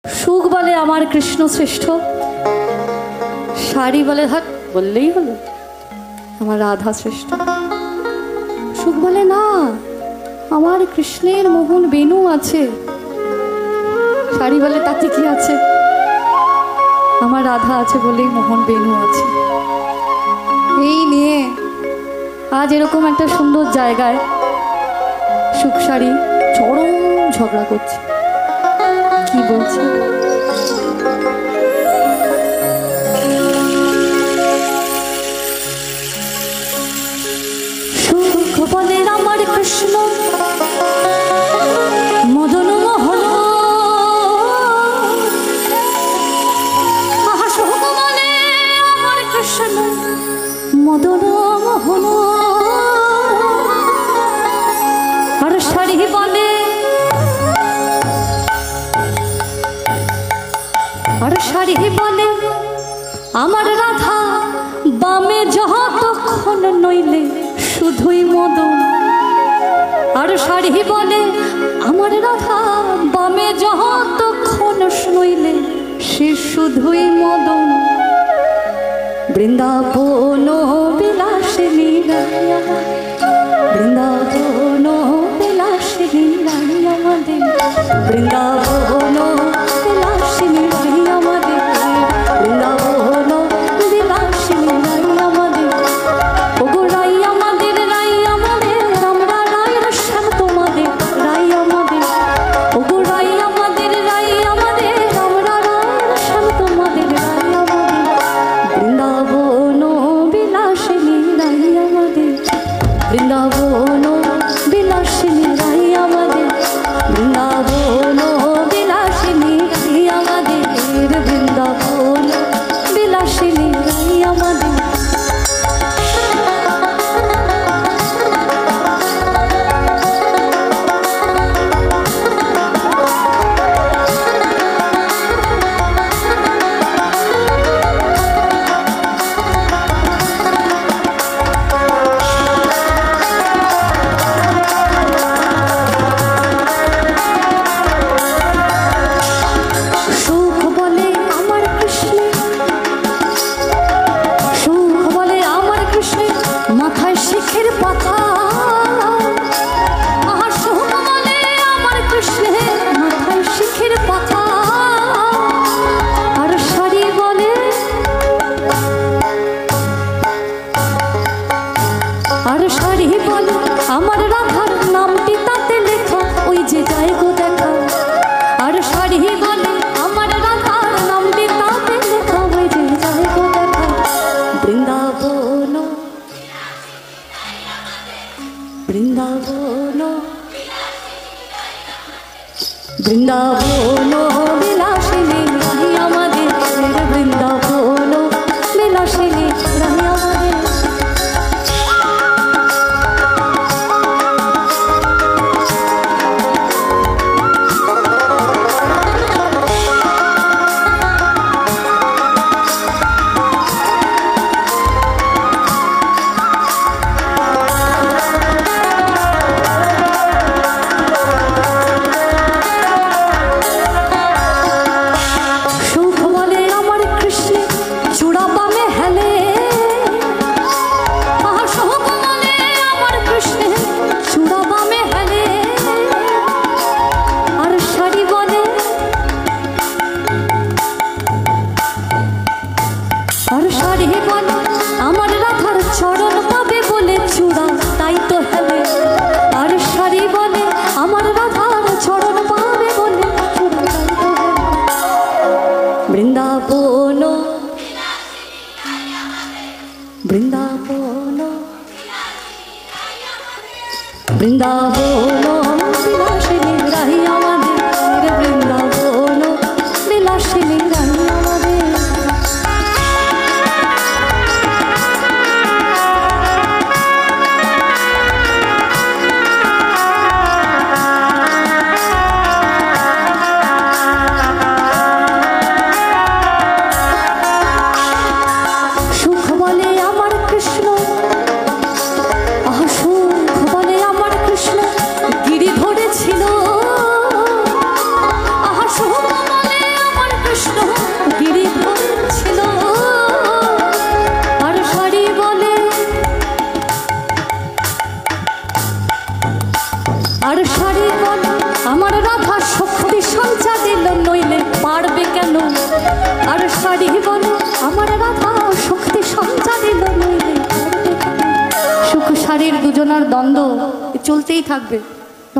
সুখ বলে আমার কৃষ্ণ শ্রেষ্ঠ, শাড়ি বলে হাট বললেই হলো আমার রাধা শ্রেষ্ঠ। সুখ বলে না, আমার কৃষ্ণের মোহন বেনু আছে। শাড়ি বলে তাতে কি আছে, আমার রাধা আছে বলেই মোহন বেনু আছে। এই নিয়ে আজ এরকম একটা সুন্দর জায়গায় সুখ শাড়ি চরম ঝগড়া করছে। কি বলছে? সুখ বলে আমার কৃষ্ণ মদন মোহন, সুখ বলে আমার কৃষ্ণ মদন মোহন। আর শাড়ি বলে, আর শাড়ি বলে আমার রাধা বামে যতক্ষণ নইলে শুধুই মদন। আর শাড়ি বলে আমার রাধা বামে যতক্ষণ নইলে সে শুধুই মদন। বৃন্দাবন বিলাসিনী বৃন্দাবন বিলাসিনী আমাদের, বৃন্দাবন বিলাসিনী আমাদের, বৃন্দাবন বিলাসিনী আমাদের। ওগো রাই আমাদের, রাই আমাদের, আমরা রায়ের শ্যাম তোমাদের, রাই আমাদের। ওগো রাই আমাদের, রাই আমাদের, আমরা রায়ের শ্যাম তোমাদের, রাই আমাদের। বৃন্দাবন বিলাসিনী রাই আমাদের, বৃন্দাবন বিলাসিনী রাই আমাদের, বৃন্দাবন বিলাসিনী রাই আমাদের, বৃন্দাবন বিলাসিনী রাই আমাদের। আর শাড়ি বলে আমার রাধার নামটি তাতে লেখা, ওই যে যাই গো দেখা। আর শাড়ি বলে আমার রাধার নামটি তাতে লেখা, ওই যে যাই গো দেখা। বৃন্দাবন বৃন্দাবন বৃন্দাবন বিলাসিনী রাই আমাদের, বৃন্দাবন বিলাসিনী রাই আমাদের। উত্তেজনার দ্বন্দ্ব চলতেই থাকবে,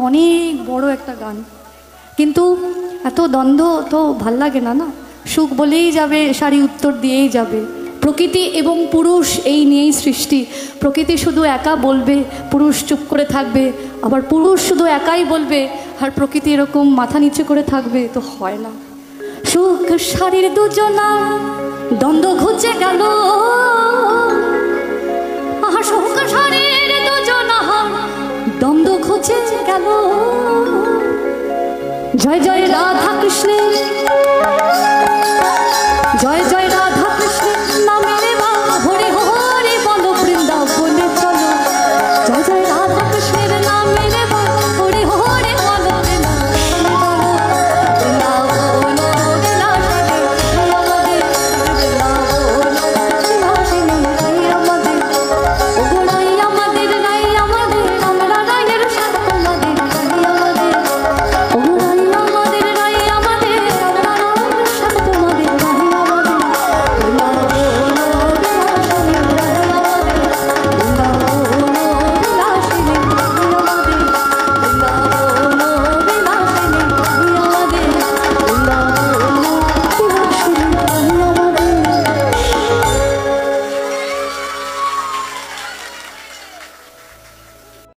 অনেক বড় একটা গান। কিন্তু এত দ্বন্দ্ব তো ভাল লাগে না, না? সুখ বলেই যাবে, শাড়ি উত্তর দিয়েই যাবে। প্রকৃতি এবং পুরুষ এই নিয়েই সৃষ্টি। প্রকৃতি শুধু একা বলবে, পুরুষ চুপ করে থাকবে, আবার পুরুষ শুধু একাই বলবে আর প্রকৃতি এরকম মাথা নিচু করে থাকবে, তো হয় না। সুখ শাড়ির দুজনা দ্বন্দ্ব ঘুচে গেল, আহা সুখ শাড়ির দুজনা দ্বন্দ্ব ঘুচে গেল। জয় জয় রাধা কৃষ্ণের